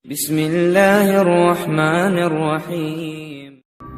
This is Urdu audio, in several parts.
بسم اللہ الرحمن الرحیم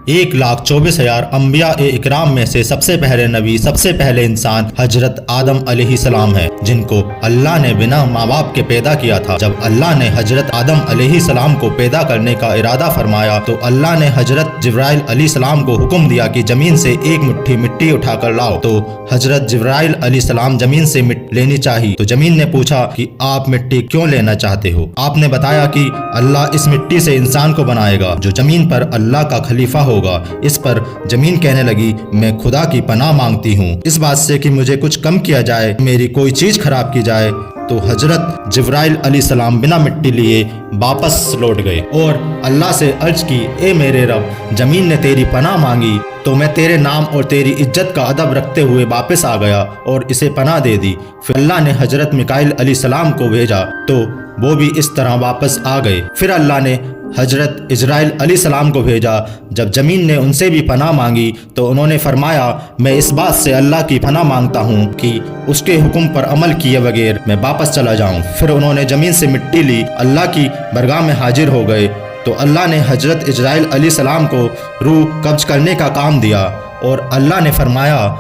1,24,000 انبیاء اکرام میں سے سب سے پہلے نبی، سب سے پہلے انسان حضرت آدم علیہ السلام ہے، جن کو اللہ نے بنا ماں باپ کے پیدا کیا تھا۔ جب اللہ نے حضرت آدم علیہ السلام کو پیدا کرنے کا ارادہ فرمایا تو اللہ نے حضرت جبرائیل علیہ السلام کو حکم دیا کہ زمین سے ایک مٹھی مٹی اٹھا کر لاؤ، تو حضرت جبرائیل علیہ السلام زمین سے لینی چاہی تو زمین نے پوچھا کہ آپ مٹی کیوں لینا چاہتے ہو؟ آپ نے بتایا کہ اللہ اس مٹی سے انسان کو بنائے گا جو زمین پر اللہ کا خلیفہ ہوگا۔ اس پر زمین کہنے لگی، میں خدا کی پناہ مانگتی ہوں اس بات سے کہ مجھے کچھ کم کیا جائے، میری کوئی چیز خراب کی جائے۔ تو حضرت جبرائیل علیہ السلام بنا مٹی لیے واپس لوٹ گئے اور اللہ سے عرض کی، اے میرے رب، زمین نے تیری پناہ مانگی تو میں تیرے نام اور تیری عزت کا ادب رکھتے ہوئے واپس آ گیا اور اسے پناہ دے دی۔ پھر اللہ نے حضرت میکائیل علیہ السلام کو بھیجا تو وہ بھی اس طرح واپس آ گئے۔ پھر اللہ نے حضرت اسرائیل علیہ السلام کو بھیجا۔ جب زمین نے ان سے بھی پناہ مانگی تو انہوں نے فرمایا، میں اس بات سے اللہ کی پناہ مانگتا ہوں کہ اس کے حکم پر عمل کیے بغیر میں واپس چلا جاؤں۔ پھر انہوں نے زمین سے مٹی لی، اللہ کی برگاہ میں حاضر ہو گئے تو اللہ نے حضرت اسرائیل علیہ السلام کو روح قبض کرنے کا کام دیا اور اللہ نے فرمایا،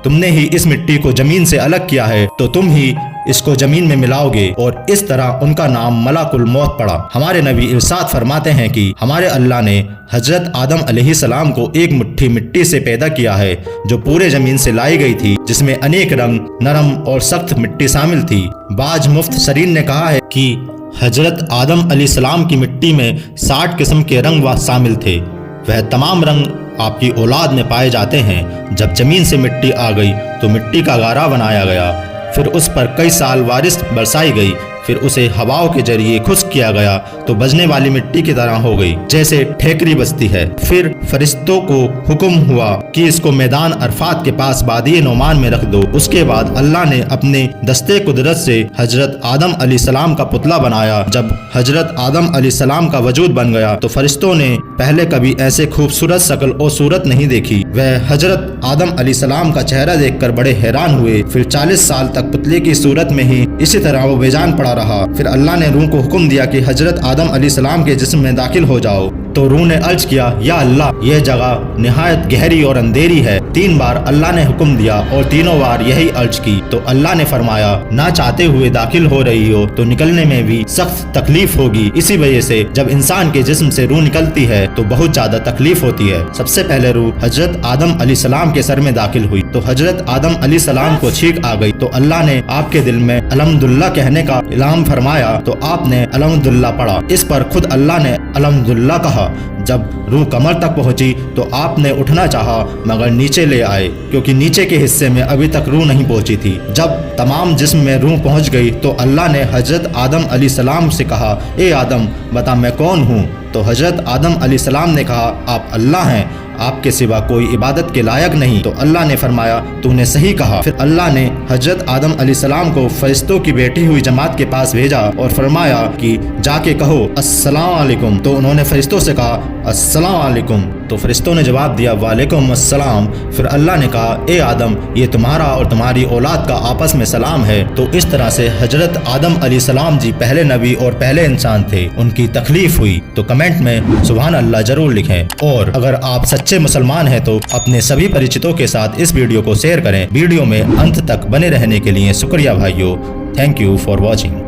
تم نے ہی اس مٹی کو زمین سے الگ کیا ہے تو تم ہی اس کو زمین میں ملاؤ گے، اور اس طرح ان کا نام ملک الموت پڑا۔ ہمارے نبی ارشاد فرماتے ہیں کہ ہمارے اللہ نے حضرت آدم علیہ السلام کو ایک مٹھی مٹی سے پیدا کیا ہے جو پورے زمین سے لائی گئی تھی، جس میں انیک رنگ، نرم اور سخت مٹی شامل تھی۔ بعض مفسرین نے کہا ہے کہ حضرت آدم علیہ السلام کی مٹی میں 60 قسم کے رنگ شامل تھے۔ وہ تمام رنگ آپ کی اولاد میں پائے جاتے ہیں۔ جب زمین سے مٹی آ گئی تو مٹی کا غارہ بنایا گیا، پھر اس پر کئی سال بارش برسائی گئی، پھر اسے ہواؤں کے ذریعے خشک کیا گیا تو بجنے والی مٹی کی طرح ہو گئی، جیسے ٹھیکری بجتی ہے۔ پھر فرشتوں کو حکم ہوا کہ اس کو میدان عرفات کے پاس وادی نعمان میں رکھ دو۔ اس کے بعد اللہ نے اپنے دستے قدرت سے حضرت آدم علیہ السلام کا پتلا بنایا۔ جب حضرت آدم علیہ السلام کا وجود بن گیا تو فرشتوں نے پہلے کبھی ایسے خوبصورت شکل اور صورت نہیں دیکھی۔ وہ حضرت آدم علیہ السلام کا چہرہ دیکھ کر بڑے حیران ہوئے۔ پھر 40 سال تک پتلے کی صورت میں ہی اسی طرح وہ بے جان پڑا رہا۔ پھر اللہ نے روح کو حکم دیا کہ حضرت آدم علیہ السلام کے جسم میں داخل ہو جاؤ، تو روح نے عرض کیا، یا اللہ، یہ جگہ نہایت گہری اور اندھیری ہے۔ 3 بار اللہ نے حکم دیا اور تینوں بار یہی عرض کی تو اللہ نے فرمایا، نہ چاہتے ہوئے داخل ہو رہی ہو تو نکلنے میں بھی سخت تکلیف ہوگی۔ اسی وجہ سے جب انسان کے جسم سے روح نکلتی ہے تو بہت زیادہ تکلیف ہوتی ہے۔ سب سے پہلے روح حضرت آدم علیہ السلام کے سر میں داخل ہوئی تو حضرت آدم علیہ السلام کو چھینک آ گئی تو اللہ نے آپ کے دل میں الحمدللہ کہنے کا اعلان فرمایا تو آپ نے الحمدللہ پڑھا۔ اس پر خود اللہ نے الحمدللہ کہا۔ جب روح کمر تک پہنچی تو آپ نے اٹھنا چاہا مگر نیچے لے آئے، کیونکہ نیچے کے حصے میں ابھی تک روح نہیں پہنچی تھی۔ جب تمام جسم میں روح پہنچ گئی تو اللہ نے حضرت آدم علیہ السلام سے کہا، اے آدم، بتا میں کون ہوں؟ تو حضرت آدم علیہ السلام نے کہا، آپ اللہ ہیں، آپ کے سوا کوئی عبادت کے لائق نہیں۔ تو اللہ نے فرمایا، تو نے صحیح کہا۔ پھر اللہ نے حضرت آدم علیہ السلام کو فرشتوں کی بیٹھی ہوئی جماعت کے پاس بھیجا اور فرمایا کہ جا کے کہو السلام علیکم۔ تو انہوں نے فرشتوں سے کہا السلام علیکم، تو فرشتوں نے جواب دیا وعلیکم السلام۔ پھر اللہ نے کہا، اے آدم، یہ تمہارا اور تمہاری اولاد کا آپس میں سلام ہے۔ تو اس طرح سے حضرت آدم علیہ السلام جی پہلے نبی اور پہلے انسان تھے۔ ان کی تکلیف ہوئی تو کمنٹ میں سبحان اللہ ضرور لکھیں، اور اگر آپ سچے مسلمان ہیں تو اپنے سبھی پریچتوں کے ساتھ اس ویڈیو کو شیئر کریں۔ ویڈیو میں انت تک بنے رہنے کے لیے شکریہ بھائیو، تھینک یو فار واچنگ۔